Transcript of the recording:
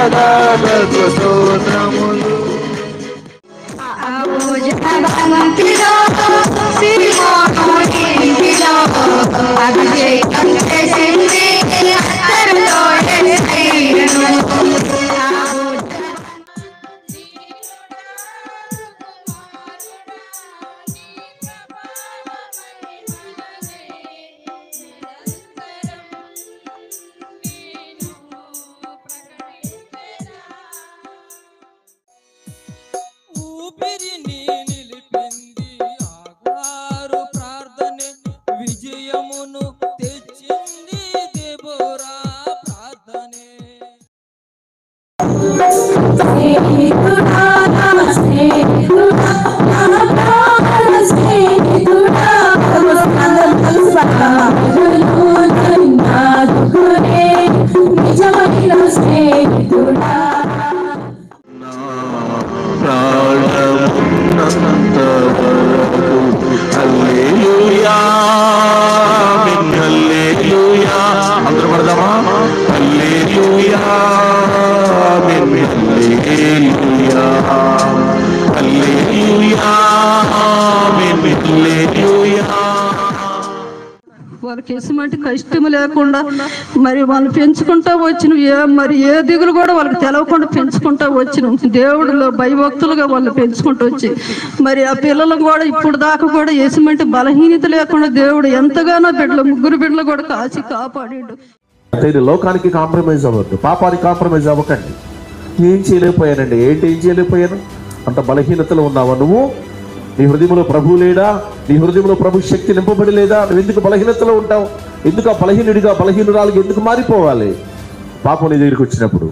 పాదాలకు స్తోత్రములు. అభిషేకం చేసింది ఊపిరిని నిలిపింది ఆగారు ప్రార్థనే, విజయమును తెచ్చింది దెబోరా ప్రార్థనే. హల్లెలూయా ఆమేన్ హల్లెలూయా. అందరూ పడదామా? హల్లెలూయా ఆమేన్ హల్లెలూయా హల్లెలూయా ఆమేన్ హల్లెలూయా. వాళ్ళకి ఎటువంటి కష్టం లేకుండా మరి వాళ్ళు పెంచుకుంటా వచ్చిన మరి ఏ దిగులు కూడా వాళ్ళకి తెలవకుండా పెంచుకుంటా వచ్చిన దేవుడిలో భయభక్తులుగా వాళ్ళు పెంచుకుంటూ వచ్చి మరి ఆ పిల్లలు కూడా ఇప్పుడు దాకా కూడా ఎటువంటి బలహీనత లేకుండా దేవుడు ఎంతగానో బిడ్డలు ముగ్గురు బిడ్డలు కూడా కాచి కాపాడిండు. లోకానికి కాంప్రమైజ్ అవ్వద్దు, పాపానికి కాంప్రమైజ్ అవ్వకండి. ఏం చేయలేకపోయానండి, ఏం చేయలేకపోయాను? అంత బలహీనతలో ఉన్నావా నువ్వు? నీ హృదయంలో ప్రభు లేడా? నీ హృదయంలో ప్రభు శక్తి నింపబడి లేదా? నువ్వు ఎందుకు బలహీనతలో ఉంటావు? ఎందుకు ఆ బలహీనుడిగా బలహీనురాలుగా ఎందుకు మారిపోవాలి? పాపం నీ దగ్గరికి వచ్చినప్పుడు